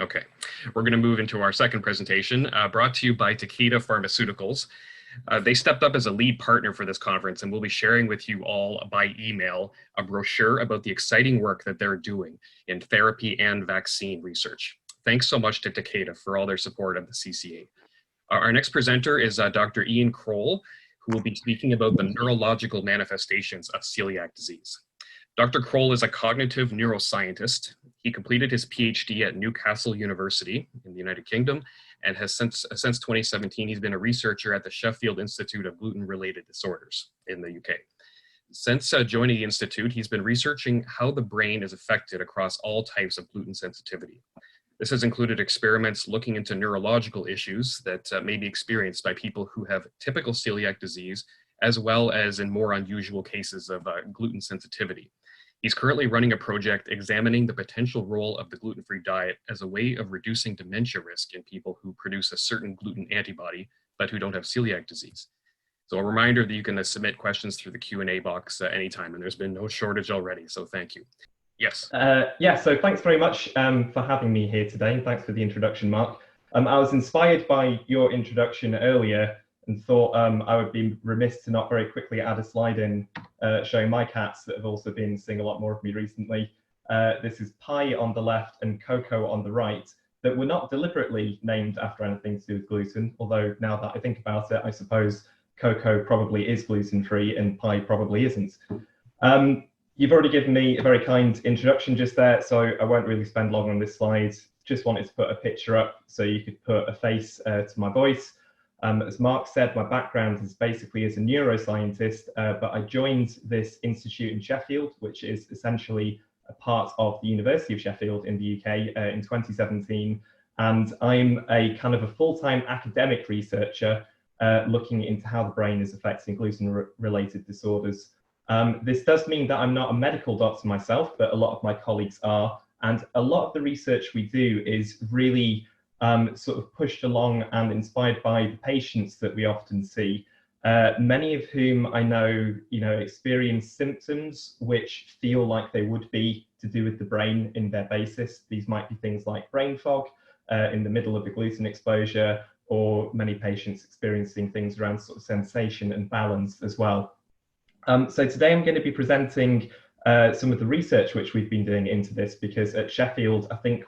Okay, we're going to move into our second presentation, brought to you by Takeda Pharmaceuticals. They stepped up as a lead partner for this conference, and we'll be sharing with you all by email a brochure about the exciting work that they're doing in therapy and vaccine research. Thanks so much to Takeda for all their support of the CCA. Our next presenter is Dr. Iain Croall, who will be speaking about the neurological manifestations of celiac disease. Dr. Croall is a cognitive neuroscientist. He completed his PhD at Newcastle University in the United Kingdom, and has since 2017, he's been a researcher at the Sheffield Institute of Gluten-Related Disorders in the UK. Since joining the Institute, he's been researching how the brain is affected across all types of gluten sensitivity. This has included experiments looking into neurological issues that may be experienced by people who have typical celiac disease, as well as in more unusual cases of gluten sensitivity. He's currently running a project examining the potential role of the gluten-free diet as a way of reducing dementia risk in people who produce a certain gluten antibody, but who don't have celiac disease. So a reminder that you can submit questions through the Q&A box anytime, and there's been no shortage already, so thank you. Yes. Yeah, so thanks very much for having me here today, and thanks for the introduction, Mark. I was inspired by your introduction earlier and thought I would be remiss to not very quickly add a slide in showing my cats that have also been seeing a lot more of me recently. This is Pi on the left and Coco on the right, that were not deliberately named after anything to do with gluten, although now that I think about it, I suppose Coco probably is gluten-free and Pi probably isn't. You've already given me a very kind introduction just there, so I won't really spend long on this slide. Just wanted to put a picture up so you could put a face to my voice. As Mark said, my background is basically as a neuroscientist, but I joined this institute in Sheffield, which is essentially a part of the University of Sheffield in the UK in 2017. And I'm a kind of a full-time academic researcher looking into how the brain is affecting gluten-related disorders. This does mean that I'm not a medical doctor myself, but a lot of my colleagues are. And a lot of the research we do is really sort of pushed along and inspired by the patients that we often see, many of whom I know, experience symptoms which feel like they would be to do with the brain in their basis. These might be things like brain fog in the middle of a gluten exposure, or many patients experiencing things around sort of sensation and balance as well. So today I'm going to be presenting some of the research which we've been doing into this, because at Sheffield, I think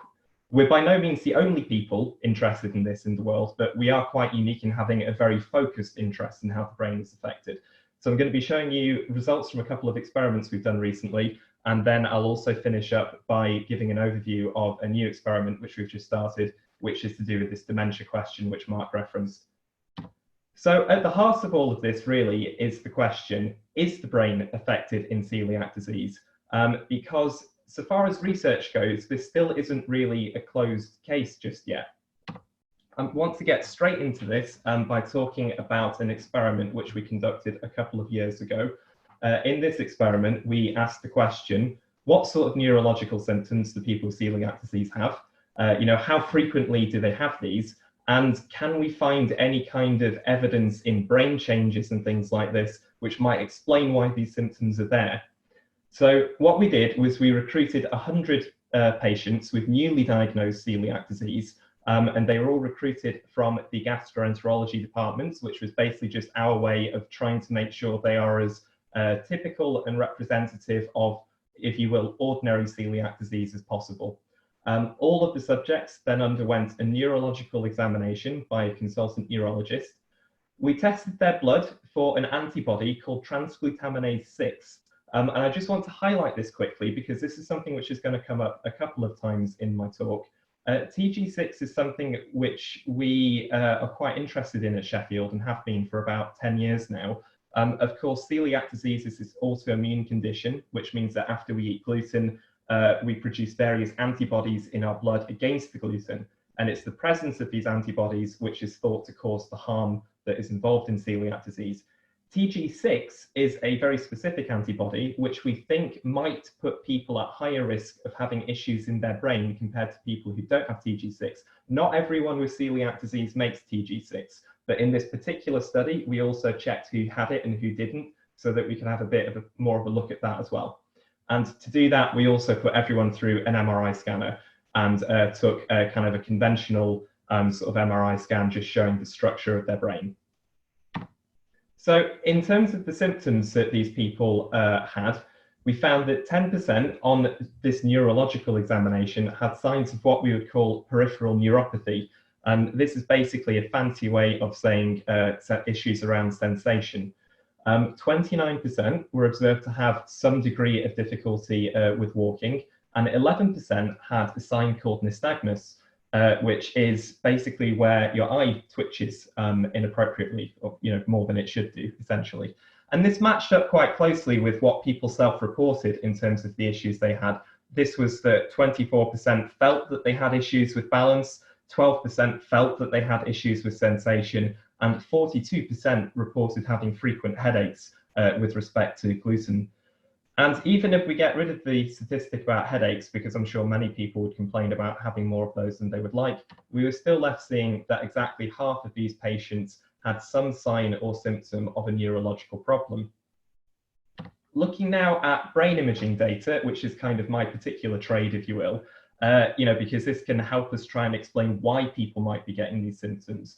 we're by no means the only people interested in this in the world, but we are quite unique in having a very focused interest in how the brain is affected. So I'm going to be showing you results from a couple of experiments we've done recently, and then I'll also finish up by giving an overview of a new experiment which we've just started, which is to do with this dementia question which Mark referenced. So at the heart of all of this really is the question, is the brain affected in celiac disease? Because so far as research goes, this still isn't really a closed case just yet. I want to get straight into this by talking about an experiment which we conducted a couple of years ago. In this experiment, we asked the question, what sort of neurological symptoms do people with celiac disease have? How frequently do they have these? And can we find any kind of evidence in brain changes and things like this, which might explain why these symptoms are there? So what we did was we recruited 100 patients with newly diagnosed celiac disease, and they were all recruited from the gastroenterology departments, which was basically just our way of trying to make sure they are as typical and representative of, if you will, ordinary celiac disease as possible. All of the subjects then underwent a neurological examination by a consultant neurologist. We tested their blood for an antibody called transglutaminase 6. And I just want to highlight this quickly because this is something which is going to come up a couple of times in my talk. TG6 is something which we are quite interested in at Sheffield and have been for about 10 years now. Of course, celiac disease is this autoimmune condition, which means that after we eat gluten, we produce various antibodies in our blood against the gluten. And it's the presence of these antibodies which is thought to cause the harm that is involved in celiac disease. TG6 is a very specific antibody which we think might put people at higher risk of having issues in their brain compared to people who don't have TG6. Not everyone with celiac disease makes TG6, but in this particular study, we also checked who had it and who didn't, so that we can have a bit of more of a look at that as well. And to do that, we also put everyone through an MRI scanner. and took a kind of a conventional sort of MRI scan just showing the structure of their brain. So in terms of the symptoms that these people had, we found that 10% on this neurological examination had signs of what we would call peripheral neuropathy. And this is basically a fancy way of saying issues around sensation. 29% were observed to have some degree of difficulty with walking, and 11% had a sign called nystagmus, which is basically where your eye twitches inappropriately, or more than it should do, essentially. And this matched up quite closely with what people self-reported in terms of the issues they had. This was that 24% felt that they had issues with balance, 12% felt that they had issues with sensation, and 42% reported having frequent headaches with respect to gluten. And even if we get rid of the statistic about headaches, because I'm sure many people would complain about having more of those than they would like, we were still left seeing that exactly half of these patients had some sign or symptom of a neurological problem. Looking now at brain imaging data, which is kind of my particular trade, if you will, because this can help us try and explain why people might be getting these symptoms.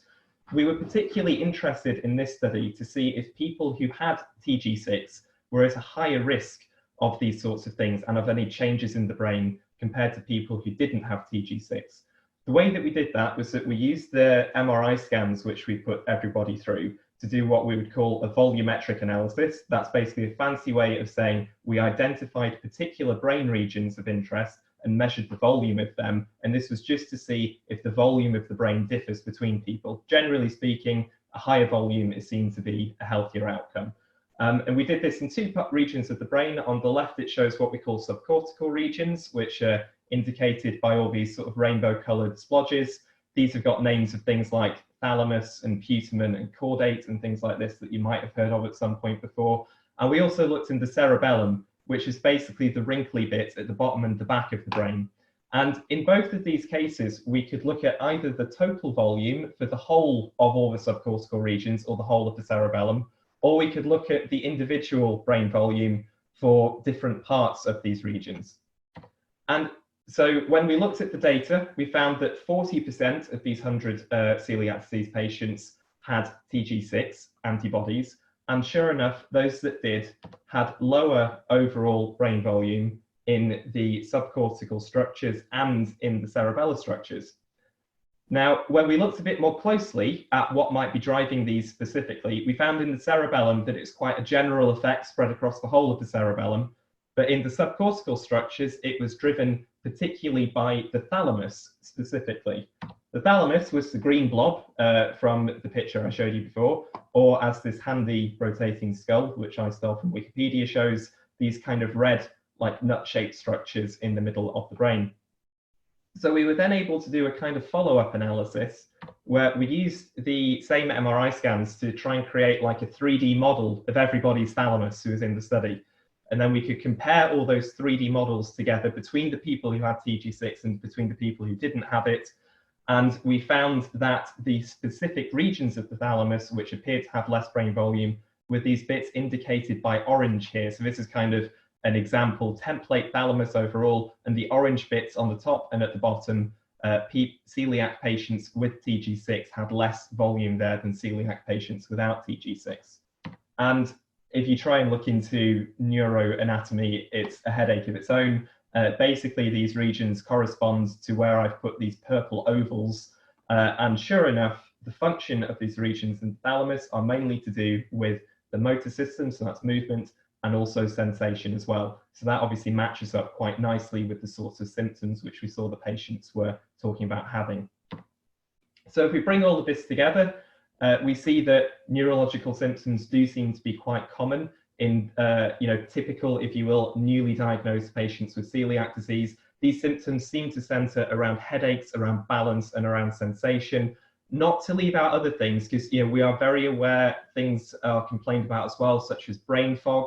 We were particularly interested in this study to see if people who had TG6 were at a higher risk of these sorts of things and of any changes in the brain compared to people who didn't have TG6. The way that we did that was that we used the MRI scans, which we put everybody through, to do what we would call a volumetric analysis. That's basically a fancy way of saying we identified particular brain regions of interest and measured the volume of them. And this was just to see if the volume of the brain differs between people. Generally speaking, a higher volume is seen to be a healthier outcome. And we did this in two regions of the brain. On the left, it shows what we call subcortical regions, which are indicated by all these sort of rainbow-colored splodges. These have got names of things like thalamus and putamen and caudate and things like this that you might have heard of at some point before. And we also looked in the cerebellum, which is basically the wrinkly bit at the bottom and the back of the brain. And in both of these cases, we could look at either the total volume for the whole of all the subcortical regions or the whole of the cerebellum, or we could look at the individual brain volume for different parts of these regions. And so when we looked at the data, we found that 40% of these 100 celiac disease patients had TG6 antibodies. And sure enough, those that did had lower overall brain volume in the subcortical structures and in the cerebellar structures. Now, when we looked a bit more closely at what might be driving these specifically, we found in the cerebellum that it's quite a general effect spread across the whole of the cerebellum. But in the subcortical structures, it was driven particularly by the thalamus specifically. The thalamus was the green blob from the picture I showed you before, or as this handy rotating skull, which I stole from Wikipedia, shows, these kind of red, like nut-shaped structures in the middle of the brain. So we were then able to do a kind of follow-up analysis where we used the same MRI scans to try and create like a 3D model of everybody's thalamus who was in the study. And then we could compare all those 3D models together between the people who had TG6 and between the people who didn't have it. And we found that the specific regions of the thalamus, which appeared to have less brain volume, were these bits indicated by orange here. So this is kind of an example template thalamus overall, and the orange bits on the top and at the bottom, celiac patients with TG6 had less volume there than celiac patients without TG6. And if you try and look into neuroanatomy, it's a headache of its own. Basically, these regions correspond to where I've put these purple ovals. And sure enough, the function of these regions in the thalamus are mainly to do with the motor system, so that's movement, and also sensation as well. So that obviously matches up quite nicely with the sorts of symptoms which we saw the patients were talking about having. So if we bring all of this together, we see that neurological symptoms do seem to be quite common in typical, if you will, newly diagnosed patients with celiac disease. These symptoms seem to center around headaches, around balance, and around sensation. Not to leave out other things, because we are very aware things are complained about as well, such as brain fog,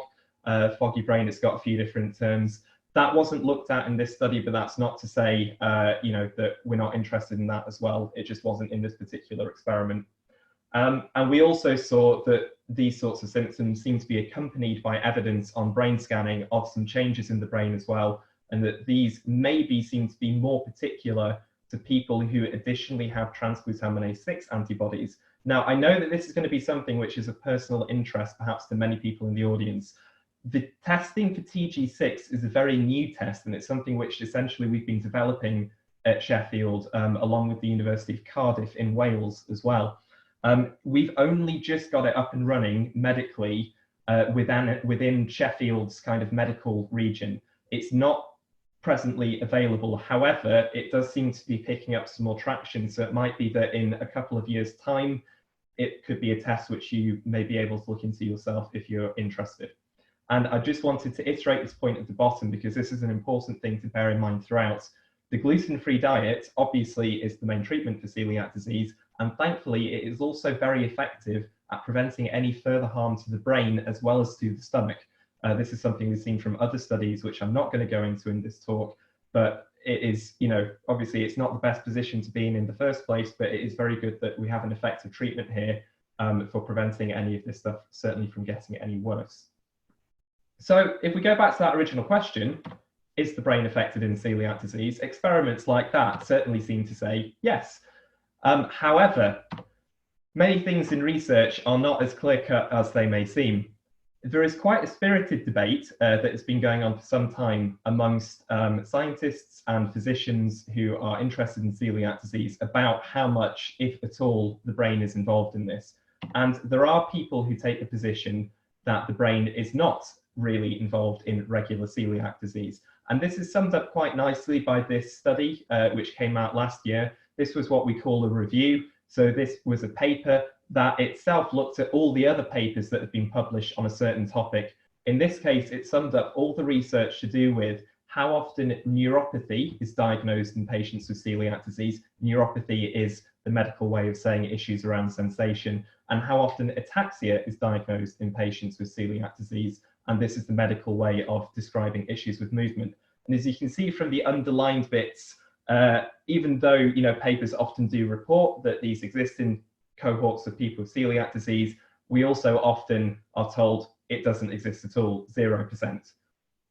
foggy brain. It's got a few different terms. That wasn't looked at in this study, but that's not to say that we're not interested in that as well. It just wasn't in this particular experiment. And we also saw that these sorts of symptoms seem to be accompanied by evidence on brain scanning of some changes in the brain as well, and that these maybe seem to be more particular to people who additionally have transglutaminase 6 antibodies. Now, I know that this is going to be something which is of personal interest, perhaps to many people in the audience. The testing for TG6 is a very new test, and it's something which essentially we've been developing at Sheffield, along with the University of Cardiff in Wales as well. We've only just got it up and running medically within Sheffield's kind of medical region. It's not presently available. However, it does seem to be picking up some more traction. So it might be that in a couple of years' time, it could be a test which you may be able to look into yourself if you're interested. And I just wanted to iterate this point at the bottom because this is an important thing to bear in mind throughout. The gluten-free diet obviously is the main treatment for celiac disease, and thankfully it is also very effective at preventing any further harm to the brain as well as to the stomach. This is something we've seen from other studies, which I'm not going to go into in this talk, but it is, obviously it's not the best position to be in the first place, but it is very good that we have an effective treatment here for preventing any of this stuff, certainly from getting any worse. So if we go back to that original question, is the brain affected in celiac disease? Experiments like that certainly seem to say yes. However, many things in research are not as clear-cut as they may seem. There is quite a spirited debate that has been going on for some time amongst scientists and physicians who are interested in celiac disease about how much, if at all, the brain is involved in this. And there are people who take the position that the brain is not really involved in regular celiac disease. And this is summed up quite nicely by this study, which came out last year. This was what we call a review. So this was a paper that itself looked at all the other papers that have been published on a certain topic. In this case, it summed up all the research to do with how often neuropathy is diagnosed in patients with celiac disease. Neuropathy is the medical way of saying issues around sensation, and how often ataxia is diagnosed in patients with celiac disease. And this is the medical way of describing issues with movement. And as you can see from the underlined bits, even though papers often do report that these exist in cohorts of people with celiac disease, we also often are told it doesn't exist at all, 0%.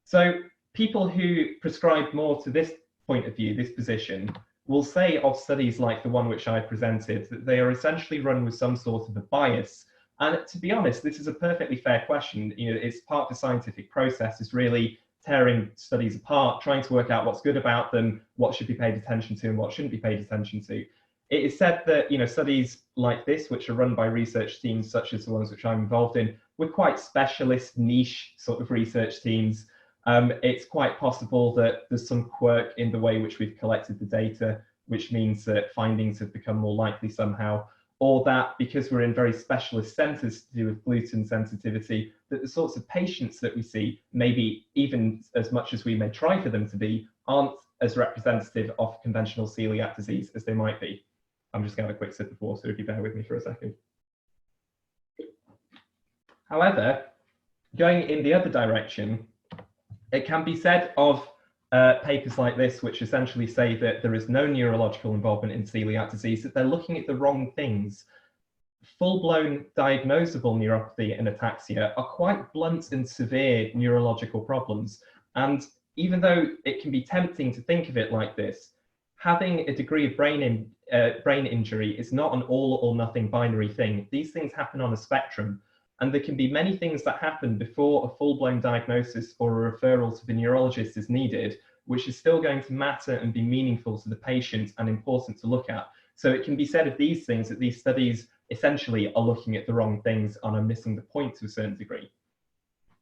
So people who prescribe more to this point of view, this position, will say of studies like the one which I presented that they are essentially run with some sort of a bias. And to be honest, this is a perfectly fair question. It's part of the scientific process, is really tearing studies apart, trying to work out what's good about them, what should be paid attention to and what shouldn't be paid attention to. It is said that studies like this, which are run by research teams such as the ones which I'm involved in, were quite specialist, niche sort of research teams. It's quite possible that there's some quirk in the way which we've collected the data, which means that findings have become more likely somehow, or that because we're in very specialist centres to do with gluten sensitivity, that the sorts of patients that we see, maybe even as much as we may try for them to be, aren't as representative of conventional celiac disease as they might be. I'm just going to have a quick sip of water if you bear with me for a second. However, going in the other direction, it can be said of papers like this, which essentially say that there is no neurological involvement in celiac disease, that they're looking at the wrong things. Full-blown diagnosable neuropathy and ataxia are quite blunt and severe neurological problems. And even though it can be tempting to think of it like this, having a degree of brain injury is not an all or nothing binary thing. These things happen on a spectrum. And there can be many things that happen before a full-blown diagnosis or a referral to the neurologist is needed, which is still going to matter and be meaningful to the patient and important to look at. So it can be said of these things that these studies essentially are looking at the wrong things and are missing the point to a certain degree.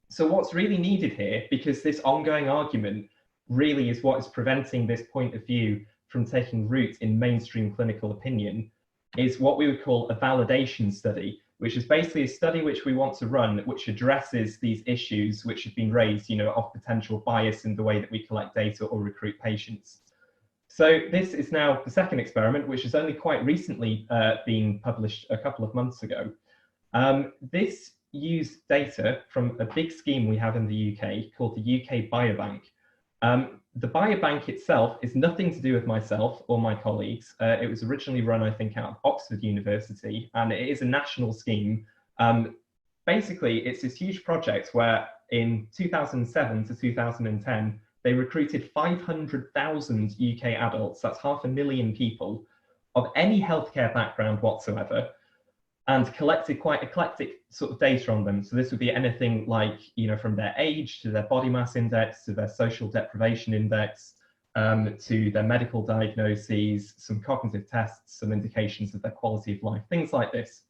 So what's really needed here, because this ongoing argument really is what is preventing this point of view from taking root in mainstream clinical opinion, is what we would call a validation study, which is basically a study which we want to run, which addresses these issues which have been raised, of potential bias in the way that we collect data or recruit patients. So this is now the second experiment, which has only quite recently been published a couple of months ago. This used data from a big scheme we have in the UK called the UK Biobank. The biobank itself is nothing to do with myself or my colleagues. It was originally run, I think, out of Oxford University, and it is a national scheme. Basically, it's this huge project where in 2007 to 2010, they recruited 500,000 UK adults, that's 500,000 people, of any healthcare background whatsoever, and collected quite eclectic sort of data on them. So this would be anything like, from their age to their body mass index, to their social deprivation index, to their medical diagnoses, some cognitive tests, some indications of their quality of life, things like this.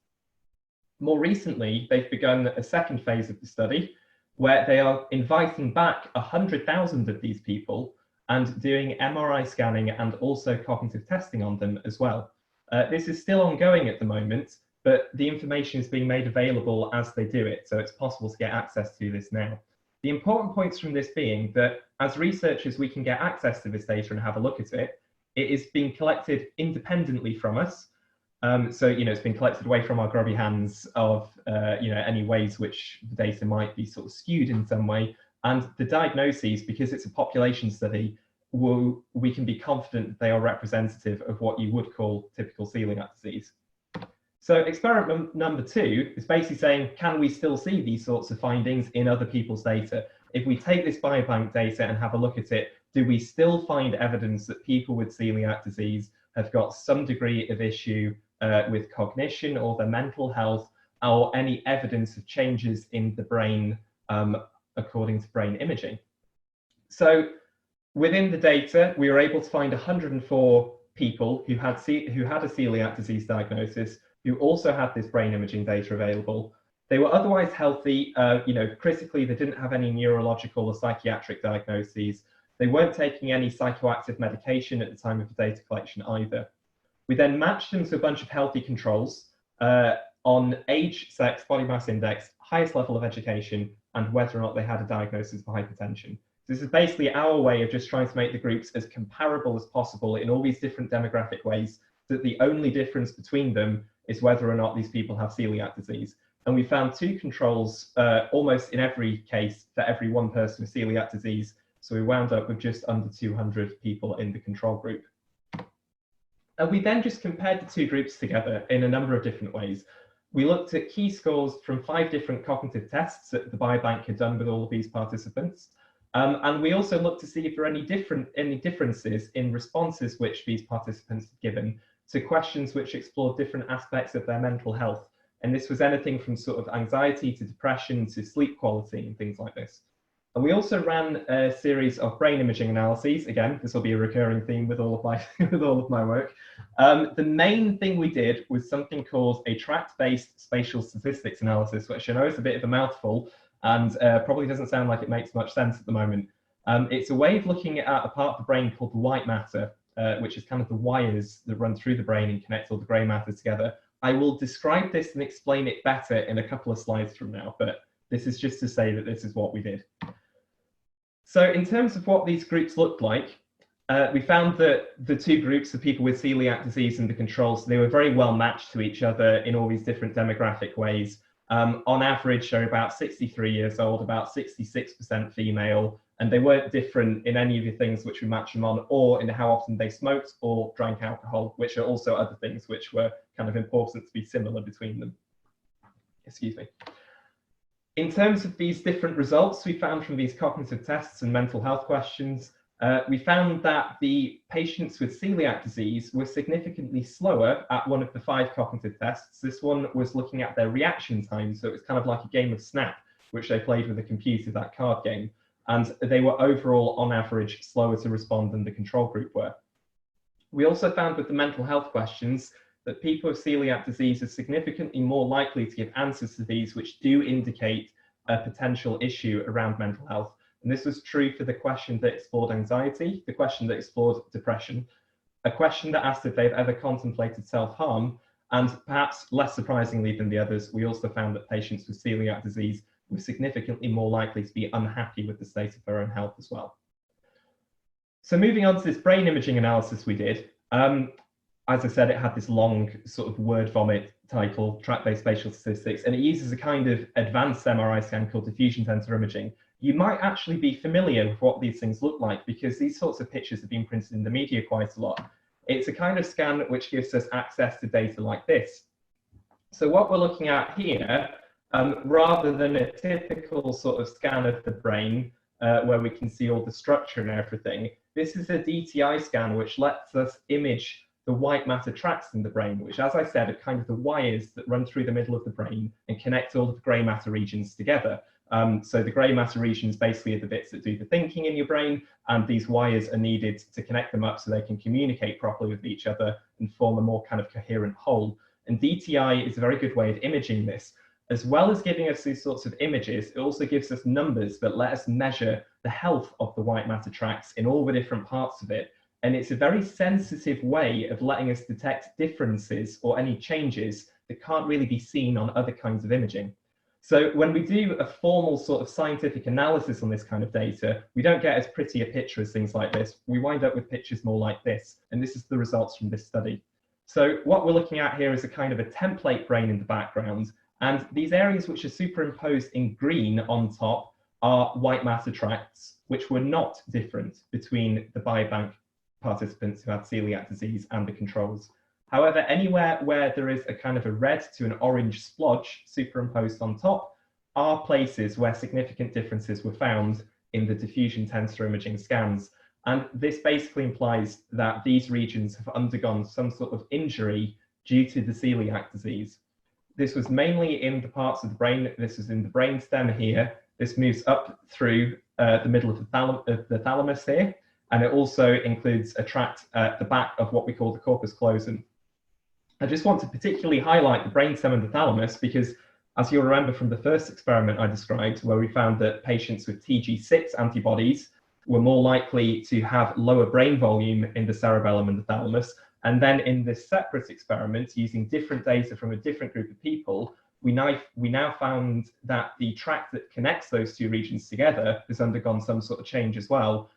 More recently, they've begun a second phase of the study where they are inviting back 100,000 of these people and doing MRI scanning and also cognitive testing on them as well. This is still ongoing at the moment, but the information is being made available as they do it, so it's possible to get access to this now. The important points from this being that as researchers, we can get access to this data and have a look at it. It is being collected independently from us. So, it's been collected away from our grubby hands of, any ways which the data might be sort of skewed in some way. And the diagnoses, because it's a population study, we can be confident that they are representative of what you would call typical celiac disease. So experiment number 2 is basically saying, can we still see these sorts of findings in other people's data? If we take this biobank data and have a look at it, do we still find evidence that people with celiac disease have got some degree of issue with cognition or their mental health, or any evidence of changes in the brain according to brain imaging? So within the data, we were able to find 104 people who had a celiac disease diagnosis, who also had this brain imaging data available. They were otherwise healthy, critically, they didn't have any neurological or psychiatric diagnoses. They weren't taking any psychoactive medication at the time of the data collection either. We then matched them to a bunch of healthy controls on age, sex, body mass index, highest level of education, and whether or not they had a diagnosis for hypertension. This is basically our way of just trying to make the groups as comparable as possible in all these different demographic ways, so that the only difference between them is whether or not these people have celiac disease. And we found 2 controls almost in every case for every 1 person with celiac disease. So we wound up with just under 200 people in the control group. And we then just compared the 2 groups together in a number of different ways. We looked at key scores from 5 different cognitive tests that the biobank had done with all of these participants. And we also looked to see if there are any differences in responses which these participants had given to questions which explored different aspects of their mental health. And this was anything from sort of anxiety to depression to sleep quality and things like this. And we also ran a series of brain imaging analyses. Again, this will be a recurring theme with all of my work. The main thing we did was something called a tract-based spatial statistics analysis, which I know is a bit of a mouthful and probably doesn't sound like it makes much sense at the moment. It's a way of looking at a part of the brain called the white matter, which is kind of the wires that run through the brain and connect all the grey matter together. I will describe this and explain it better in a couple of slides from now, but this is just to say that this is what we did. So in terms of what these groups looked like, we found that the 2 groups of people with celiac disease and the controls, they were very well matched to each other in all these different demographic ways. On average, they're about 63 years old, about 66% female, and they weren't different in any of the things which we matched them on, or in how often they smoked or drank alcohol, which are also other things which were kind of important to be similar between them. Excuse me. In terms of these different results we found from these cognitive tests and mental health questions, we found that the patients with celiac disease were significantly slower at one of the 5 cognitive tests. This one was looking at their reaction time, so it was kind of like a game of Snap, which they played with a computer, that card game. And they were overall, on average, slower to respond than the control group were. We also found with the mental health questions that people with celiac disease are significantly more likely to give answers to these which do indicate a potential issue around mental health. And this was true for the question that explored anxiety, the question that explored depression, a question that asked if they've ever contemplated self-harm, and perhaps less surprisingly than the others, we also found that patients with celiac disease were significantly more likely to be unhappy with the state of their own health as well. So moving on to this brain imaging analysis we did, as I said, it had this long sort of word vomit title, tract-based spatial statistics, and it uses a kind of advanced MRI scan called diffusion tensor imaging. You might actually be familiar with what these things look like because these sorts of pictures have been printed in the media quite a lot. It's a kind of scan which gives us access to data like this. So what we're looking at here, rather than a typical sort of scan of the brain, where we can see all the structure and everything. This is a DTI scan, which lets us image the white matter tracts in the brain, which, as I said, are kind of the wires that run through the middle of the brain and connect all of the grey matter regions together. So the grey matter regions basically are the bits that do the thinking in your brain, and these wires are needed to connect them up so they can communicate properly with each other and form a more kind of coherent whole. And DTI is a very good way of imaging this. As well as giving us these sorts of images, it also gives us numbers that let us measure the health of the white matter tracts in all the different parts of it. And it's a very sensitive way of letting us detect differences or any changes that can't really be seen on other kinds of imaging. So when we do a formal sort of scientific analysis on this kind of data, we don't get as pretty a picture as things like this. We wind up with pictures more like this, and this is the results from this study. So what we're looking at here is a kind of a template brain in the background, and these areas which are superimposed in green on top are white matter tracts, which were not different between the biobank participants who had celiac disease and the controls. However, anywhere where there is a kind of a red to an orange splodge superimposed on top are places where significant differences were found in the diffusion tensor imaging scans. And this basically implies that these regions have undergone some sort of injury due to the celiac disease. This was mainly in the parts of the brain. This is in the brainstem here. This moves up through the middle of the thalamus here. And it also includes a tract at the back of what we call the corpus callosum. I just want to particularly highlight the brainstem and the thalamus because, as you'll remember from the first experiment I described, where we found that patients with TG6 antibodies were more likely to have lower brain volume in the cerebellum and the thalamus. And then in this separate experiment, using different data from a different group of people, we now found that the tract that connects those two regions together has undergone some sort of change as well.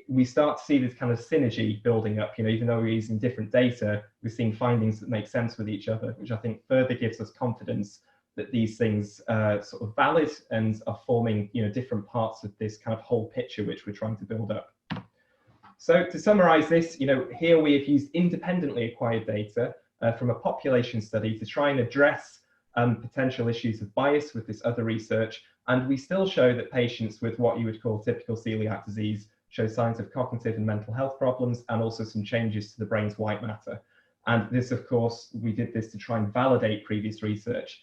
We start to see this kind of synergy building up, even though we're using different data, we're seeing findings that make sense with each other, which I think further gives us confidence that these things are sort of valid and are forming, different parts of this kind of whole picture which we're trying to build up. So to summarize this, here we have used independently acquired data from a population study to try and address potential issues of bias with this other research. And we still show that patients with what you would call typical celiac disease show signs of cognitive and mental health problems and also some changes to the brain's white matter. And this, of course, we did this to try and validate previous research.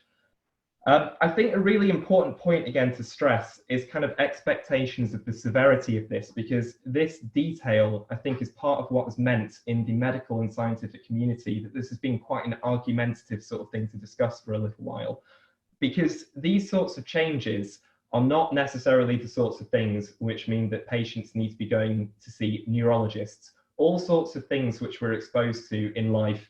I think a really important point, again, to stress is kind of expectations of the severity of this, because this detail, I think, is part of what was meant in the medical and scientific community, that this has been quite an argumentative sort of thing to discuss for a little while, because these sorts of changes are not necessarily the sorts of things which mean that patients need to be going to see neurologists. All sorts of things which we're exposed to in life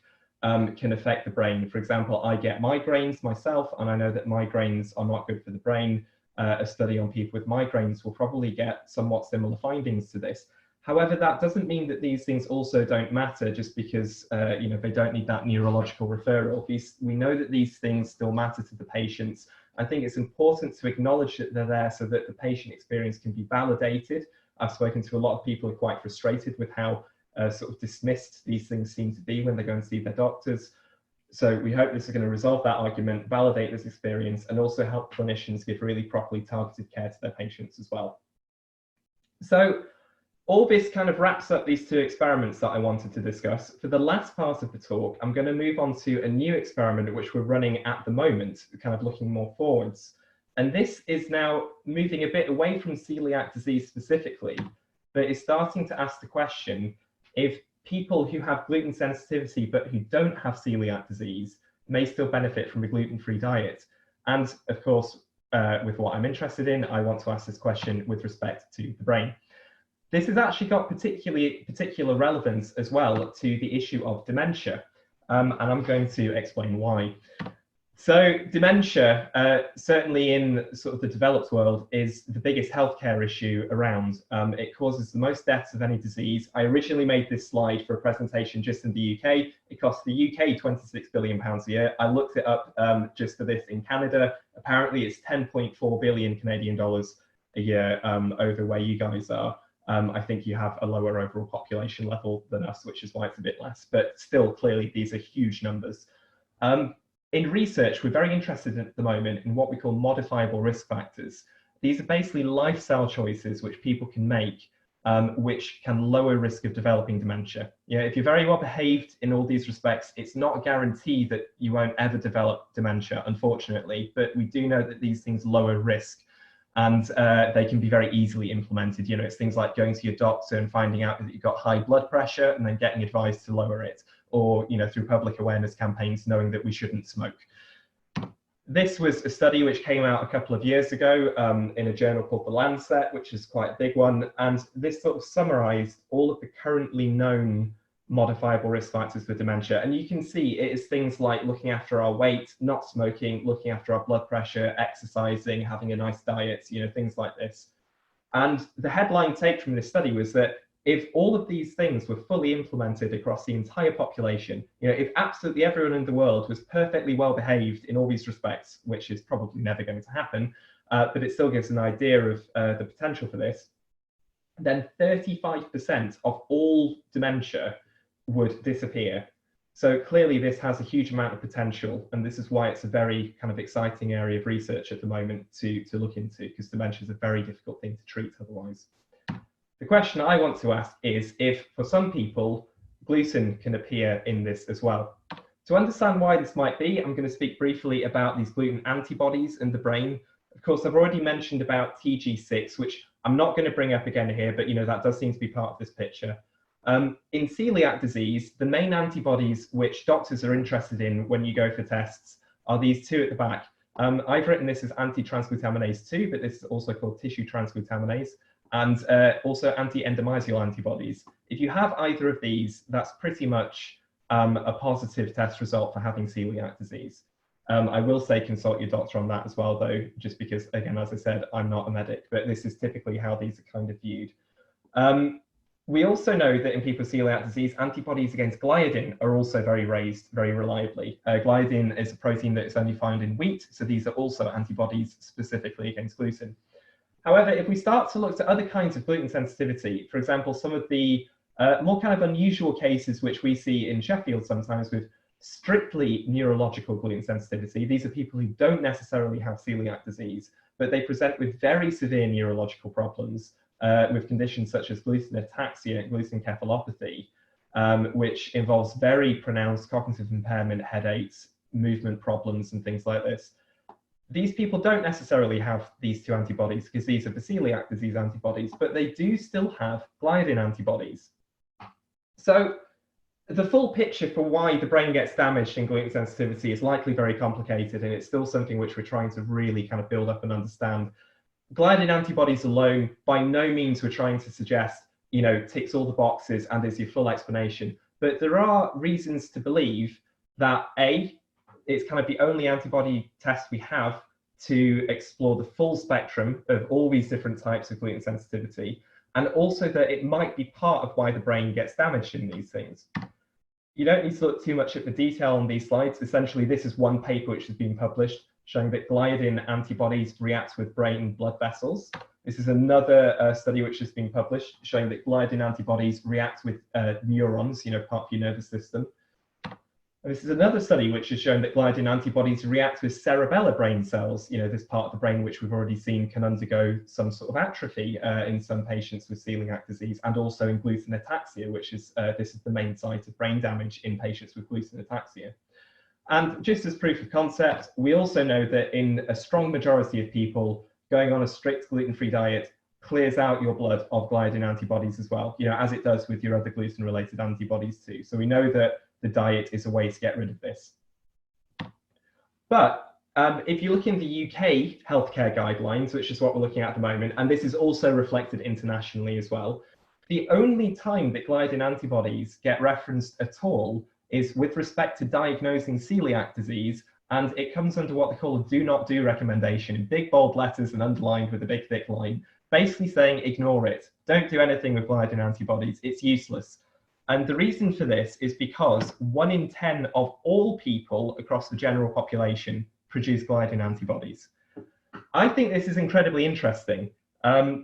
can affect the brain. For example, I get migraines myself, and I know that migraines are not good for the brain. A study on people with migraines will probably get somewhat similar findings to this. However, that doesn't mean that these things also don't matter just because they don't need that neurological referral. We know that these things still matter to the patients. I think it's important to acknowledge that they're there so that the patient experience can be validated. I've spoken to a lot of people who are quite frustrated with how sort of dismissed these things seem to be when they go and see their doctors. So we hope this is going to resolve that argument, validate this experience, and also help clinicians give really properly targeted care to their patients as well. So all this kind of wraps up these two experiments that I wanted to discuss. For the last part of the talk, I'm going to move on to a new experiment which we're running at the moment, kind of looking more forwards. And this is now moving a bit away from celiac disease specifically, but is starting to ask the question if people who have gluten sensitivity but who don't have celiac disease may still benefit from a gluten-free diet. And of course, with what I'm interested in, I want to ask this question with respect to the brain. This has actually got particular relevance as well to the issue of dementia, and I'm going to explain why. So dementia, certainly in sort of the developed world, is the biggest healthcare issue around. It causes the most deaths of any disease. I originally made this slide for a presentation just in the UK. It costs the UK £26 billion a year. I looked it up just for this in Canada. Apparently it's 10.4 billion Canadian dollars a year over where you guys are. I think you have a lower overall population level than us, which is why it's a bit less, but still clearly these are huge numbers. In research, we're very interested at the moment in what we call modifiable risk factors. These are basically lifestyle choices which people can make, which can lower risk of developing dementia. You know, if you're very well behaved in all these respects, it's not a guarantee that you won't ever develop dementia, unfortunately, but we do know that these things lower risk, and they can be very easily implemented. You know, it's things like going to your doctor and finding out that you've got high blood pressure and then getting advice to lower it, or, you know, through public awareness campaigns, knowing that we shouldn't smoke. This was a study which came out a couple of years ago in a journal called The Lancet, which is quite a big one. And this sort of summarized all of the currently known modifiable risk factors for dementia. And you can see it is things like looking after our weight, not smoking, looking after our blood pressure, exercising, having a nice diet, you know, things like this. And the headline take from this study was that if all of these things were fully implemented across the entire population, you know, if absolutely everyone in the world was perfectly well behaved in all these respects, which is probably never going to happen, but it still gives an idea of the potential for this, then 35% of all dementia would disappear. So clearly this has a huge amount of potential, and this is why it's a very kind of exciting area of research at the moment to look into, because dementia is a very difficult thing to treat otherwise. The question I want to ask is if, for some people, gluten can appear in this as well. To understand why this might be, I'm going to speak briefly about these gluten antibodies in the brain. Of course, I've already mentioned about TG6, which I'm not going to bring up again here, but you know, that does seem to be part of this picture. In celiac disease, the main antibodies which doctors are interested in when you go for tests are these two at the back. I've written this as anti-transglutaminase 2, but this is also called tissue transglutaminase, and also anti-endomysial antibodies. If you have either of these, that's pretty much a positive test result for having celiac disease. I will say consult your doctor on that as well, though, just because, again, as I said, I'm not a medic, but this is typically how these are kind of viewed. We also know that in people with celiac disease, antibodies against gliadin are also very raised very reliably. Gliadin is a protein that is only found in wheat, so these are also antibodies specifically against gluten. However, if we start to look at other kinds of gluten sensitivity, for example, some of the more kind of unusual cases which we see in Sheffield sometimes with strictly neurological gluten sensitivity, these are people who don't necessarily have celiac disease, but they present with very severe neurological problems with conditions such as gluten ataxia and gluten encephalopathy, which involves very pronounced cognitive impairment, headaches, movement problems, and things like this. These people don't necessarily have these two antibodies because these are the celiac disease antibodies, but they do still have gliadin antibodies. So the full picture for why the brain gets damaged in gluten sensitivity is likely very complicated, and it's still something which we're trying to really kind of build up and understand. Gliadin antibodies alone, by no means we're trying to suggest, you know, ticks all the boxes and is your full explanation. But there are reasons to believe that A, it's kind of the only antibody test we have to explore the full spectrum of all these different types of gluten sensitivity, and also that it might be part of why the brain gets damaged in these things. You don't need to look too much at the detail on these slides. Essentially, this is one paper which has been published showing that gliadin antibodies react with brain blood vessels. This is another study which has been published showing that gliadin antibodies react with neurons, you know, part of your nervous system. And this is another study which has shown that gliadin antibodies react with cerebellar brain cells, you know, this part of the brain which we've already seen can undergo some sort of atrophy in some patients with celiac disease, and also in gluten ataxia, which is, this is the main site of brain damage in patients with gluten ataxia. And just as proof of concept, we also know that in a strong majority of people, going on a strict gluten-free diet clears out your blood of gliadin antibodies as well, you know, as it does with your other gluten-related antibodies too. So we know that the diet is a way to get rid of this. But if you look in the UK healthcare guidelines, which is what we're looking at the moment, and this is also reflected internationally as well, the only time that gliadin antibodies get referenced at all is with respect to diagnosing celiac disease, and it comes under what they call a do not do recommendation in big bold letters and underlined with a big thick line, basically saying ignore it. Don't do anything with gliadin antibodies, it's useless. And the reason for this is because 1 in 10 of all people across the general population produce gliadin antibodies. I think this is incredibly interesting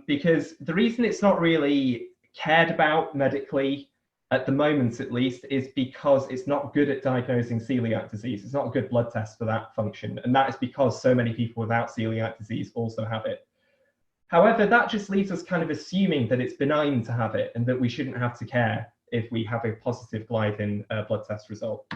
because the reason it's not really cared about medically, at the moment at least, is because it's not good at diagnosing celiac disease. It's not a good blood test for that function. And that is because so many people without celiac disease also have it. However, that just leaves us kind of assuming that it's benign to have it and that we shouldn't have to care if we have a positive gliadin blood test result.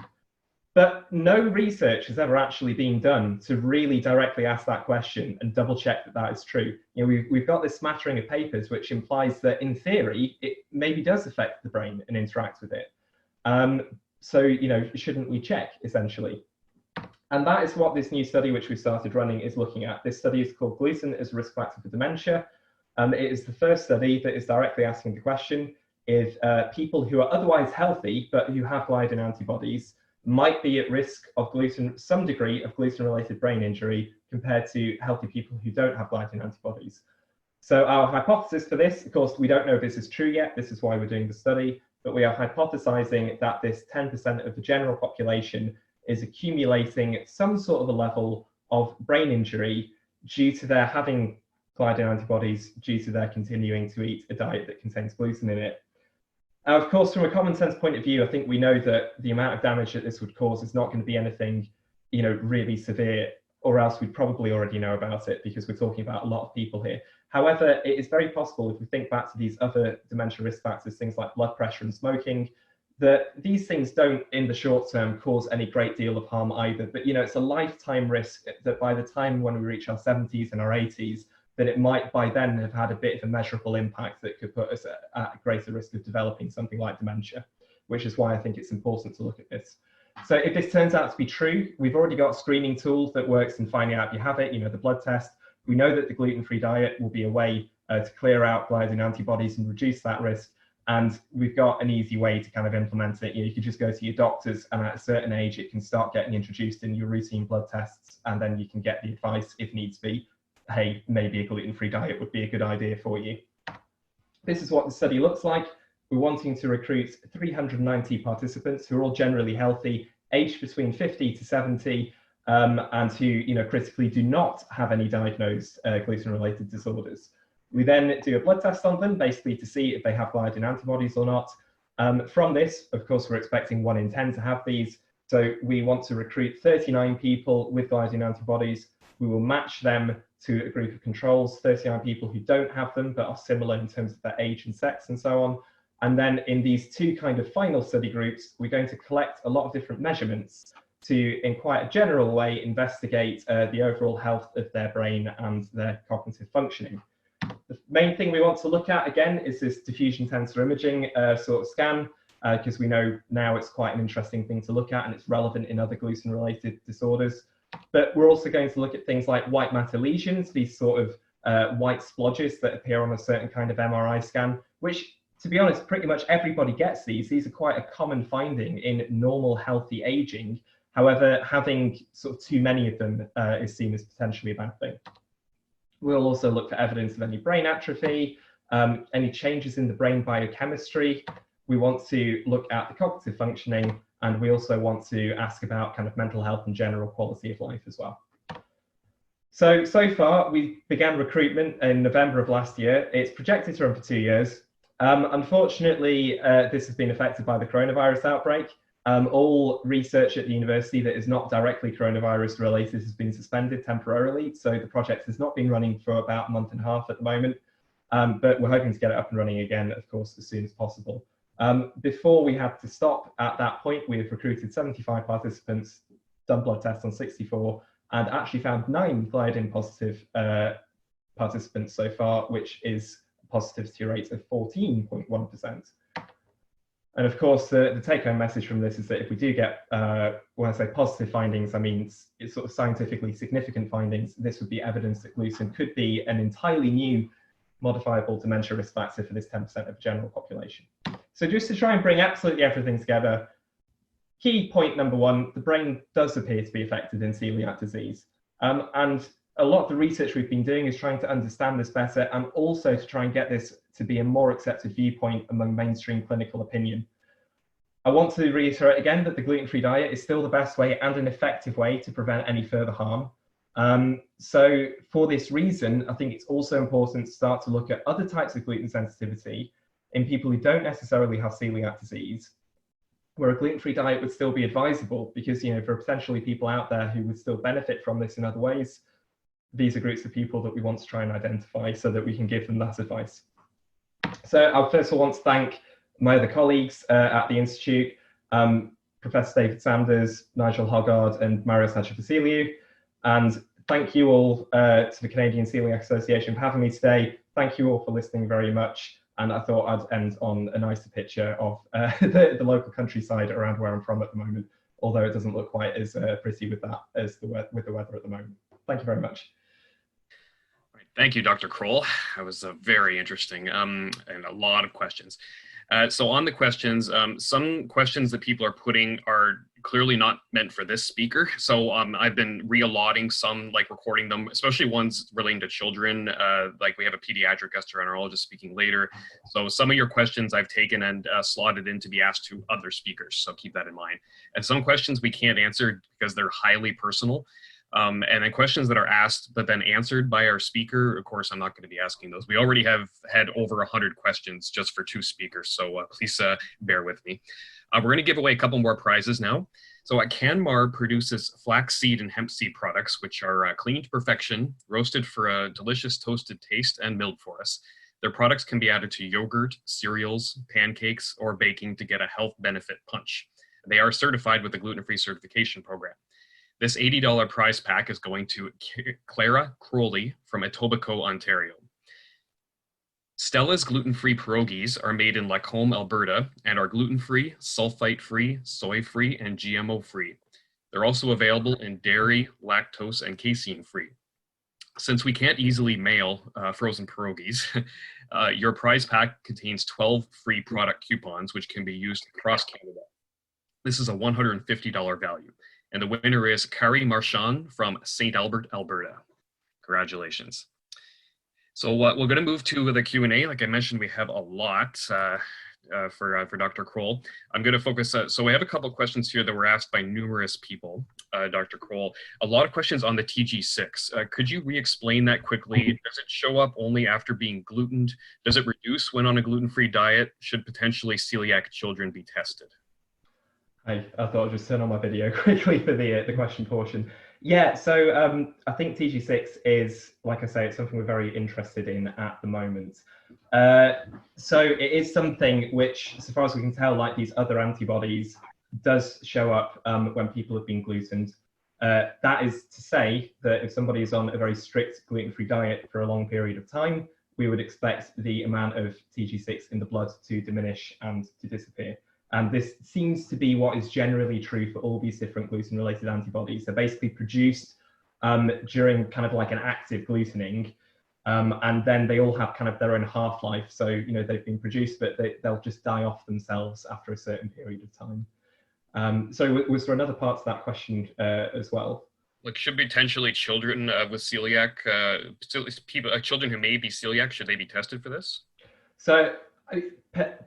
But no research has ever actually been done to really directly ask that question and double check that that is true. You know, we've got this smattering of papers which implies that in theory, it maybe does affect the brain and interact with it. So, you know, shouldn't we check, essentially? And that is what this new study, which we started running, is looking at. This study is called Gluten as a Risk Factor for Dementia. It is the first study that is directly asking the question if people who are otherwise healthy, but who have gliadin antibodies, might be at risk of some degree of gluten-related brain injury compared to healthy people who don't have gliadin antibodies. So our hypothesis for this, of course, we don't know if this is true yet. This is why we're doing the study, but we are hypothesizing that this 10% of the general population is accumulating some sort of a level of brain injury due to their having gliadin antibodies, due to their continuing to eat a diet that contains gluten in it. Of course, from a common sense point of view, I think we know that the amount of damage that this would cause is not going to be anything, you know, really severe, or else we'd probably already know about it because we're talking about a lot of people here. However, it is very possible, if we think back to these other dementia risk factors, things like blood pressure and smoking, that these things don't, in the short term, cause any great deal of harm either. But, you know, it's a lifetime risk that by the time when we reach our 70s and our 80s, that it might by then have had a bit of a measurable impact that could put us at greater risk of developing something like dementia, which is why I think it's important to look at this. So if this turns out to be true, we've already got a screening tool that works in finding out if you have it, you know, the blood test. We know that the gluten-free diet will be a way to clear out gliadin antibodies and reduce that risk. And we've got an easy way to kind of implement it. You know, you could just go to your doctors, and at a certain age, it can start getting introduced in your routine blood tests, and then you can get the advice, if needs be, hey, maybe a gluten-free diet would be a good idea for you. This is what the study looks like. We're wanting to recruit 390 participants who are all generally healthy, aged between 50 to 70, and who, you know, critically do not have any diagnosed gluten-related disorders. We then do a blood test on them, basically to see if they have gliadin antibodies or not. From this, of course, we're expecting 1 in 10 to have these. So we want to recruit 39 people with gliadin antibodies. We will match them to a group of controls, 39 people who don't have them, but are similar in terms of their age and sex and so on. And then in these two kind of final study groups, we're going to collect a lot of different measurements to, in quite a general way, investigate the overall health of their brain and their cognitive functioning. The main thing we want to look at, again, is this diffusion tensor imaging sort of scan, because we know now it's quite an interesting thing to look at and it's relevant in other gluten-related disorders. But we're also going to look at things like white matter lesions, these sort of white splodges that appear on a certain kind of MRI scan, which, to be honest, pretty much everybody gets these. These are quite a common finding in normal, healthy aging. However, having sort of too many of them is seen as potentially a bad thing. We'll also look for evidence of any brain atrophy, any changes in the brain biochemistry. We want to look at the cognitive functioning, and we also want to ask about kind of mental health and general quality of life as well. So far, we began recruitment in November of last year. It's projected to run for 2 years. Unfortunately, this has been affected by the coronavirus outbreak. All research at the university that is not directly coronavirus related has been suspended temporarily. So the project has not been running for about a month and a half at the moment, but we're hoping to get it up and running again, of course, as soon as possible. Before we had to stop at that point, we have recruited 75 participants, done blood tests on 64, and actually found 9 gliadin positive participants so far, which is a positivity rate of 14.1%. And of course, the take-home message from this is that if we do get, when I say positive findings, I mean it's sort of scientifically significant findings. This would be evidence that gluten could be an entirely new modifiable dementia risk factor for this 10% of the general population. So just to try and bring absolutely everything together, key point number 1, the brain does appear to be affected in celiac disease. And a lot of the research we've been doing is trying to understand this better and also to try and get this to be a more accepted viewpoint among mainstream clinical opinion. I want to reiterate again that the gluten-free diet is still the best way and an effective way to prevent any further harm. So for this reason, I think it's also important to start to look at other types of gluten sensitivity in people who don't necessarily have celiac disease, where a gluten-free diet would still be advisable because, you know, for potentially people out there who would still benefit from this in other ways, these are groups of people that we want to try and identify so that we can give them that advice. So I first of all want to thank my other colleagues at the Institute, Professor David Sanders, Nigel Hoggard, and Mario Sanchez-Vasiliou. And thank you all to the Canadian Celiac Association for having me today. Thank you all for listening very much. And I thought I'd end on a nicer picture of the local countryside around where I'm from at the moment, although it doesn't look quite as pretty with that as with the weather at the moment. Thank you very much. Thank you, Dr. Croall. That was very interesting and a lot of questions. So on the questions, some questions that people are putting are clearly not meant for this speaker. So I've been re-allotting some, like recording them, especially ones relating to children. Like we have a pediatric gastroenterologist speaking later. So some of your questions I've taken and slotted in to be asked to other speakers. So keep that in mind. And some questions we can't answer because they're highly personal. And then questions that are asked but then answered by our speaker, of course, I'm not going to be asking those. We already have had over 100 questions just for 2 speakers, so please bear with me. We're going to give away a couple more prizes now. So Canmar produces flaxseed and hemp seed products, which are cleaned to perfection, roasted for a delicious toasted taste, and milled for us. Their products can be added to yogurt, cereals, pancakes, or baking to get a health benefit punch. They are certified with the gluten-free certification program. This $80 prize pack is going to Clara Crowley from Etobicoke, Ontario. Stella's gluten-free pierogies are made in Lacombe, Alberta, and are gluten-free, sulfite-free, soy-free, and GMO-free. They're also available in dairy, lactose, and casein-free. Since we can't easily mail frozen pierogies, your prize pack contains 12 free product coupons, which can be used across Canada. This is a $150 value. And the winner is Carrie Marchand from St. Albert, Alberta. Congratulations. So we're going to move to the Q&A. Like I mentioned, we have a lot for Dr. Croall. I'm going to focus, so we have a couple of questions here that were asked by numerous people, Dr. Croall. A lot of questions on the TG6. Could you re-explain that quickly? Does it show up only after being glutened? Does it reduce when on a gluten-free diet? Should potentially celiac children be tested? I thought I'd just turn on my video quickly for the question portion. Yeah, so I think TG6 is, like I say, it's something we're very interested in at the moment. So it is something which, so far as we can tell, like these other antibodies, does show up when people have been glutened. That is to say that if somebody is on a very strict gluten-free diet for a long period of time, we would expect the amount of TG6 in the blood to diminish and to disappear. And this seems to be what is generally true for all these different gluten-related antibodies. They're basically produced during kind of like an active glutening, and then they all have kind of their own half-life. So, you know, they've been produced, but they'll just die off themselves after a certain period of time. So was there another part to that question as well? Like, should potentially children with celiac, children who may be celiac, should they be tested for this? So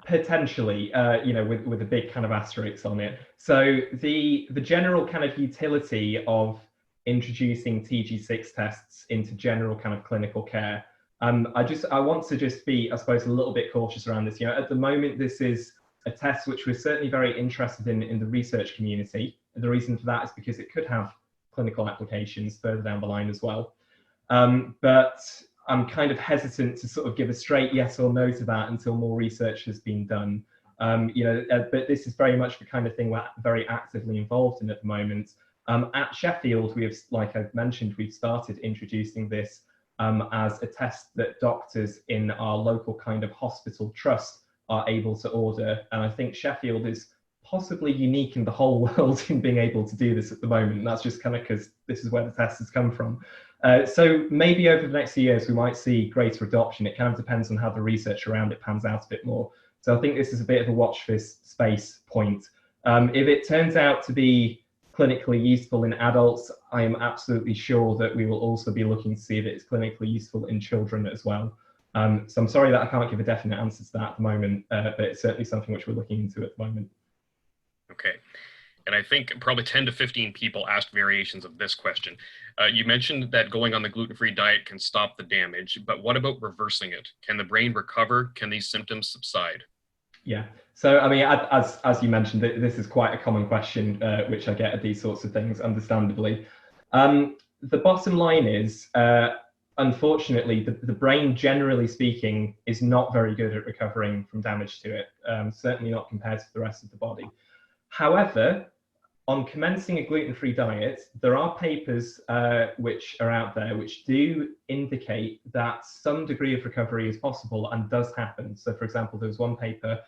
potentially, you know, with a big kind of asterisk on it. So the general kind of utility of introducing TG6 tests into general kind of clinical care. I want to just be, I suppose, a little bit cautious around this. You know, at the moment, this is a test which we're certainly very interested in the research community. And the reason for that is because it could have clinical applications further down the line as well. But I'm kind of hesitant to sort of give a straight yes or no to that until more research has been done. You know, but this is very much the kind of thing we're very actively involved in at the moment. At Sheffield, we have, like I've mentioned, we've started introducing this as a test that doctors in our local kind of hospital trust are able to order. And I think Sheffield is possibly unique in the whole world in being able to do this at the moment. And that's just kind of because this is where the test has come from. So maybe over the next few years, we might see greater adoption. It kind of depends on how the research around it pans out a bit more. So I think this is a bit of a watch this space point. If it turns out to be clinically useful in adults, I am absolutely sure that we will also be looking to see if it's clinically useful in children as well. So I'm sorry that I can't give a definite answer to that at the moment, but it's certainly something which we're looking into at the moment. Okay. And I think probably 10 to 15 people asked variations of this question. You mentioned that going on the gluten-free diet can stop the damage, but what about reversing it? Can the brain recover? Can these symptoms subside? Yeah. So, I mean, as you mentioned, this is quite a common question, which I get at these sorts of things, understandably. the bottom line is, unfortunately, the brain, generally speaking, is not very good at recovering from damage to it, certainly not compared to the rest of the body. However, on commencing a gluten-free diet, there are papers which are out there which do indicate that some degree of recovery is possible and does happen. So, for example, there was one paper,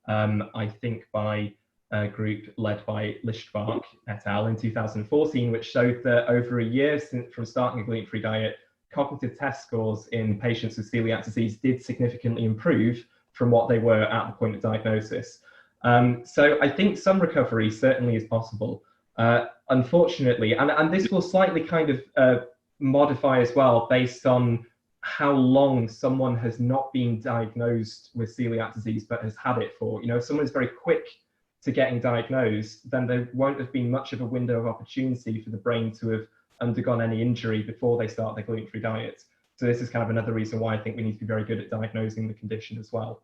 I think by a group led by Lichtvark et al. In 2014, which showed that over a year from starting a gluten-free diet, cognitive test scores in patients with celiac disease did significantly improve from what they were at the point of diagnosis. So I think some recovery certainly is possible. Unfortunately, and this will slightly kind of modify as well based on how long someone has not been diagnosed with celiac disease but has had it for. You know, if someone is very quick to getting diagnosed, then there won't have been much of a window of opportunity for the brain to have undergone any injury before they start their gluten-free diet. So this is kind of another reason why I think we need to be very good at diagnosing the condition as well.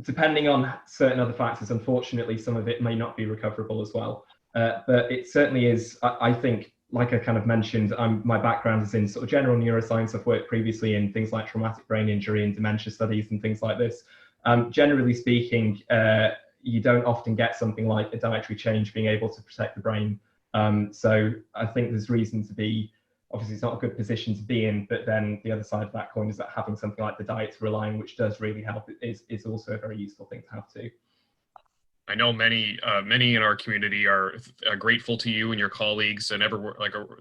Depending on certain other factors, unfortunately, some of it may not be recoverable as well. But it certainly is, I think, like I kind of mentioned, my background is in sort of general neuroscience. I've worked previously in things like traumatic brain injury and dementia studies and things like this. Generally speaking, you don't often get something like a dietary change being able to protect the brain. So I think there's reason to be, obviously it's not a good position to be in, but then the other side of that coin is that having something like the diet to rely on, which does really help, is also a very useful thing to have too. I know many in our community are grateful to you and your colleagues and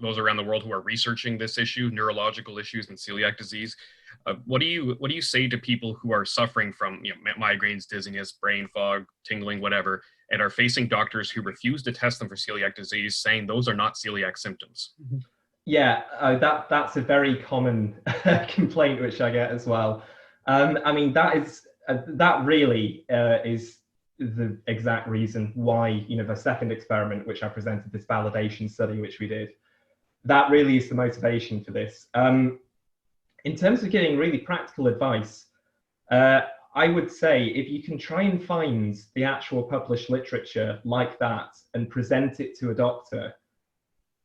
those around the world who are researching this issue, neurological issues and celiac disease. What do you say to people who are suffering from migraines, dizziness, brain fog, tingling, whatever, and are facing doctors who refuse to test them for celiac disease, saying those are not celiac symptoms? Yeah, that's a very common complaint which I get as well. I mean, that really is the exact reason why, the second experiment which I presented, this validation study which we did, that really is the motivation for this. In terms of giving really practical advice, I would say if you can try and find the actual published literature like that and present it to a doctor,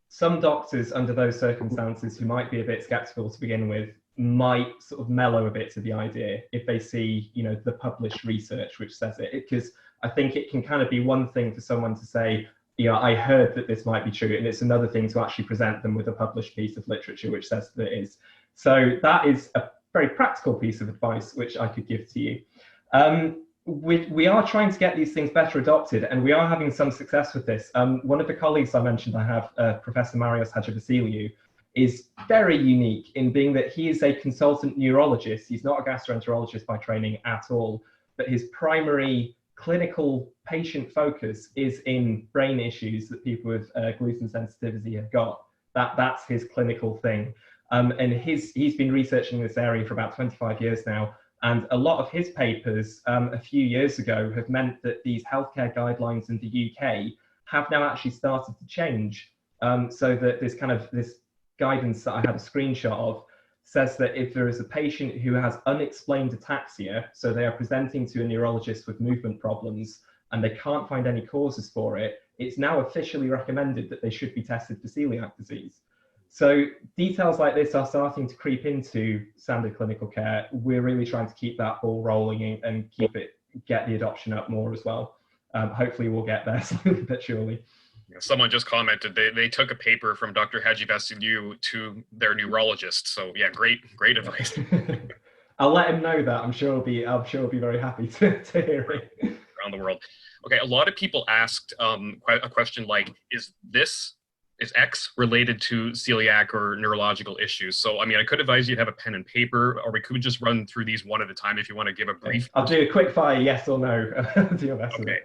some doctors under those circumstances who might be a bit skeptical to begin with might sort of mellow a bit to the idea if they see, the published research which says it. Because I think it can kind of be one thing for someone to say, I heard that this might be true, and it's another thing to actually present them with a published piece of literature which says that it is. So that is a very practical piece of advice which I could give to you. We are trying to get these things better adopted, and we are having some success with this. One of the colleagues I mentioned I have, Professor Marios Hadjivasiliou, is very unique in being that he is a consultant neurologist. He's not a gastroenterologist by training at all, but his primary clinical patient focus is in brain issues that people with gluten sensitivity have got. That's his clinical thing. And he's been researching this area for about 25 years now. And a lot of his papers a few years ago have meant that these healthcare guidelines in the UK have now actually started to change. So that this guidance that I had a screenshot of says that if there is a patient who has unexplained ataxia, so they are presenting to a neurologist with movement problems and they can't find any causes for it, it's now officially recommended that they should be tested for celiac disease. So details like this are starting to creep into standard clinical care. We're really trying to keep that ball rolling and get the adoption up more as well. Hopefully we'll get there slowly but surely. Someone just commented they took a paper from Dr. Hadjivasiliou to their neurologist. So yeah, great advice. I'll let him know that. I'm sure he'll be very happy to hear it. Around the world. Okay, a lot of people asked a question like, is X related to celiac or neurological issues? So, I mean, I could advise you to have a pen and paper, or we could just run through these one at a time if you want to give a brief. I'll do a quick fire yes or no. Do your best. Okay.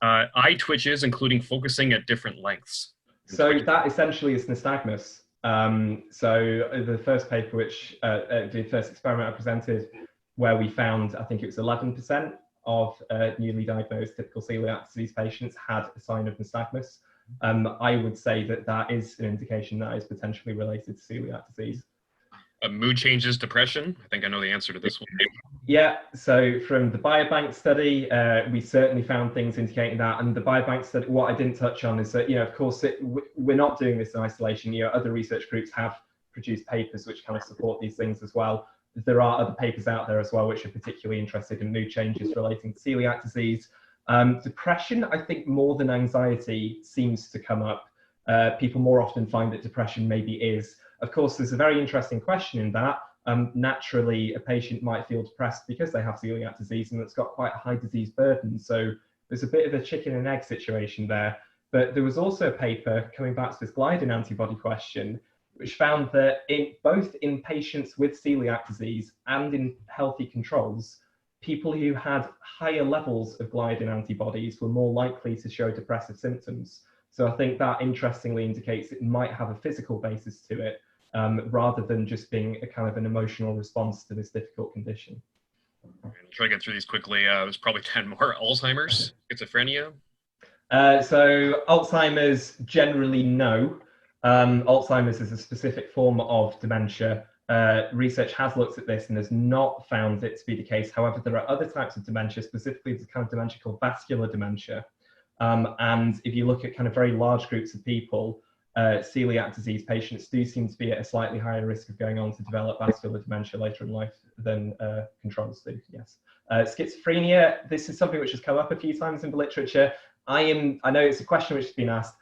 Eye twitches, including focusing at different lengths. So that essentially is nystagmus. So the first paper, the first experiment I presented, where we found, I think it was 11% of newly diagnosed typical celiac disease patients had a sign of nystagmus. I would say that is an indication that is potentially related to celiac disease. Mood changes, depression. I think I know the answer to this one. Yeah, so from the biobank study, we certainly found things indicating that. And the biobank study, what I didn't touch on is that, of course, we're not doing this in isolation. Other research groups have produced papers which kind of support these things as well. There are other papers out there as well which are particularly interested in mood changes relating to celiac disease. Depression, I think more than anxiety, seems to come up. People more often find that depression maybe is. Of course, there's a very interesting question in that. Naturally, a patient might feel depressed because they have celiac disease and it's got quite a high disease burden. So there's a bit of a chicken and egg situation there. But there was also a paper coming back to this gliadin antibody question, which found that both in patients with celiac disease and in healthy controls, people who had higher levels of gliadin antibodies were more likely to show depressive symptoms. So I think that interestingly indicates it might have a physical basis to it, rather than just being a kind of an emotional response to this difficult condition. I'll try to get through these quickly. There's probably 10 more. Alzheimer's, schizophrenia. So Alzheimer's, generally no. Alzheimer's is a specific form of dementia. Research has looked at this and has not found it to be the case. However, there are other types of dementia, specifically the kind of dementia called vascular dementia. And if you look at kind of very large groups of people, celiac disease patients do seem to be at a slightly higher risk of going on to develop vascular dementia later in life than controls do, yes. Schizophrenia, this is something which has come up a few times in the literature. I know it's a question which has been asked.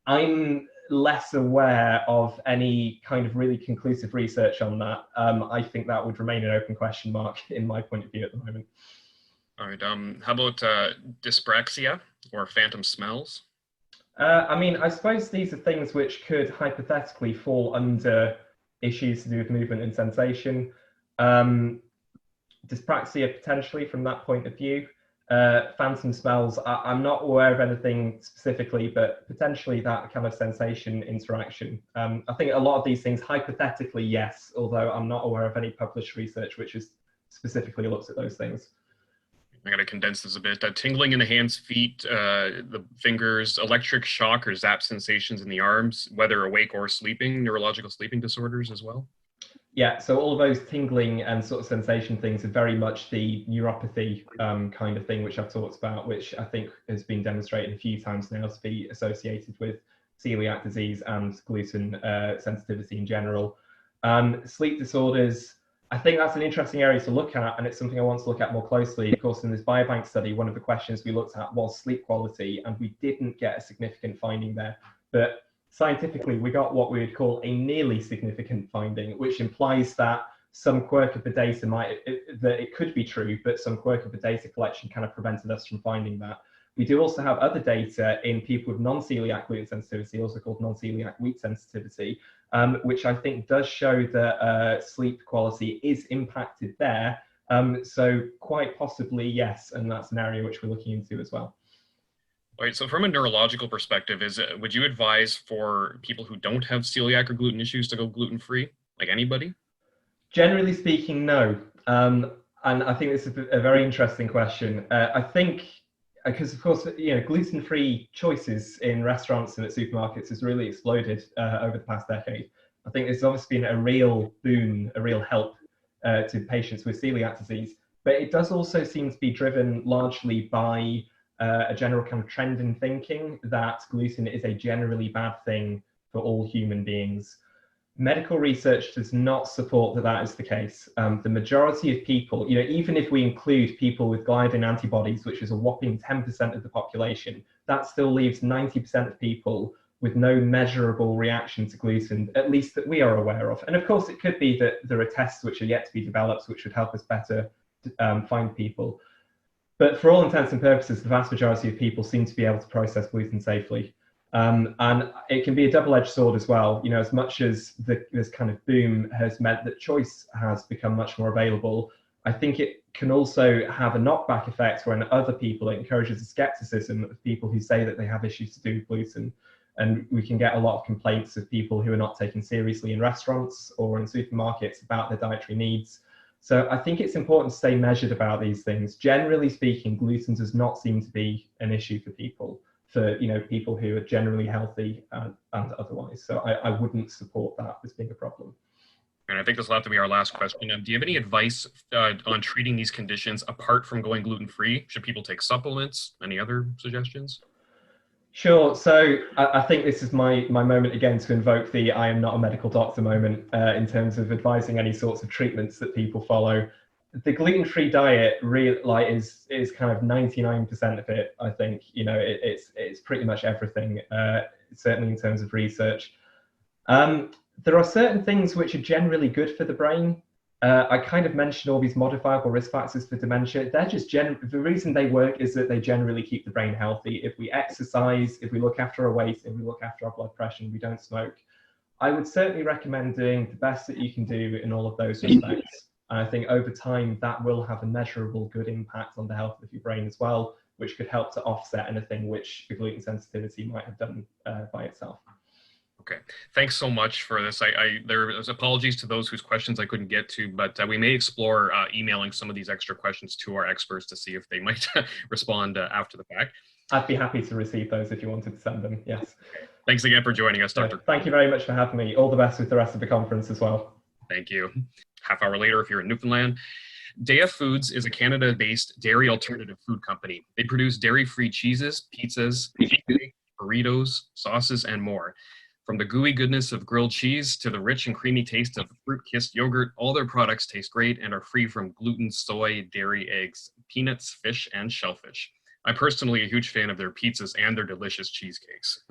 I'm less aware of any kind of really conclusive research on that. I think that would remain an open question mark in my point of view at the moment. All right. How about dyspraxia or phantom smells? I suppose these are things which could hypothetically fall under issues to do with movement and sensation. Dyspraxia potentially from that point of view. Phantom smells, I'm not aware of anything specifically, but potentially that kind of sensation interaction. I think a lot of these things, hypothetically, yes, although I'm not aware of any published research which has specifically looked at those things. I gotta condense this a bit. Tingling in the hands, feet, the fingers, electric shock or zap sensations in the arms, whether awake or sleeping, neurological sleeping disorders as well. Yeah, so all of those tingling and sort of sensation things are very much the neuropathy kind of thing, which I've talked about, which I think has been demonstrated a few times now to be associated with celiac disease and gluten sensitivity in general. Sleep disorders, I think that's an interesting area to look at, and it's something I want to look at more closely. Of course, in this biobank study, one of the questions we looked at was sleep quality, and we didn't get a significant finding there. But scientifically, we got what we would call a nearly significant finding, which implies that some quirk of the data that it could be true, but some quirk of the data collection kind of prevented us from finding that. We do also have other data in people with non-celiac gluten sensitivity, also called non-celiac wheat sensitivity, which I think does show that sleep quality is impacted there. So quite possibly, yes, and that's an area which we're looking into as well. All right, so from a neurological perspective, would you advise for people who don't have celiac or gluten issues to go gluten-free, like anybody? Generally speaking, no. And I think this is a very interesting question. I think, because of course, gluten-free choices in restaurants and at supermarkets has really exploded over the past decade. I think it's obviously been a real boon, a real help to patients with celiac disease. But it does also seem to be driven largely by a general kind of trend in thinking that gluten is a generally bad thing for all human beings. Medical research does not support that that is the case. The majority of people, even if we include people with gliadin antibodies, which is a whopping 10% of the population, that still leaves 90% of people with no measurable reaction to gluten, at least that we are aware of. And of course, it could be that there are tests which are yet to be developed, which would help us better find people. But for all intents and purposes, the vast majority of people seem to be able to process gluten safely. And it can be a double-edged sword as well. As much as this kind of boom has meant that choice has become much more available, I think it can also have a knockback effect where in other people, it encourages a skepticism of people who say that they have issues to do with gluten. And we can get a lot of complaints of people who are not taken seriously in restaurants or in supermarkets about their dietary needs. So I think it's important to stay measured about these things. Generally speaking, gluten does not seem to be an issue for people, people who are generally healthy and otherwise. So I wouldn't support that as being a problem. And I think this will have to be our last question. Do you have any advice on treating these conditions apart from going gluten-free? Should people take supplements? Any other suggestions? Sure. So I think this is my moment again to invoke the I am not a medical doctor moment in terms of advising any sorts of treatments that people follow. The gluten-free diet really is kind of 99% of it. I think it's pretty much everything. Certainly in terms of research. There are certain things which are generally good for the brain. I kind of mentioned all these modifiable risk factors for dementia. They're just the reason they work is that they generally keep the brain healthy. If we exercise, if we look after our weight, if we look after our blood pressure, and we don't smoke, I would certainly recommend doing the best that you can do in all of those respects. And I think over time, that will have a measurable good impact on the health of your brain as well, which could help to offset anything which the gluten sensitivity might have done by itself. Okay, thanks so much for this. There's apologies to those whose questions I couldn't get to, but we may explore emailing some of these extra questions to our experts to see if they might respond after the fact. I'd be happy to receive those if you wanted to send them, yes. Okay. Thanks again for joining us, Dr. Thank you very much for having me. All the best with the rest of the conference as well. Thank you. Half hour later, if you're in Newfoundland, Daya Foods is a Canada-based dairy alternative food company. They produce dairy-free cheeses, pizzas, burritos, sauces, and more. From the gooey goodness of grilled cheese to the rich and creamy taste of fruit-kissed yogurt, all their products taste great and are free from gluten, soy, dairy, eggs, peanuts, fish, and shellfish. I'm personally a huge fan of their pizzas and their delicious cheesecakes.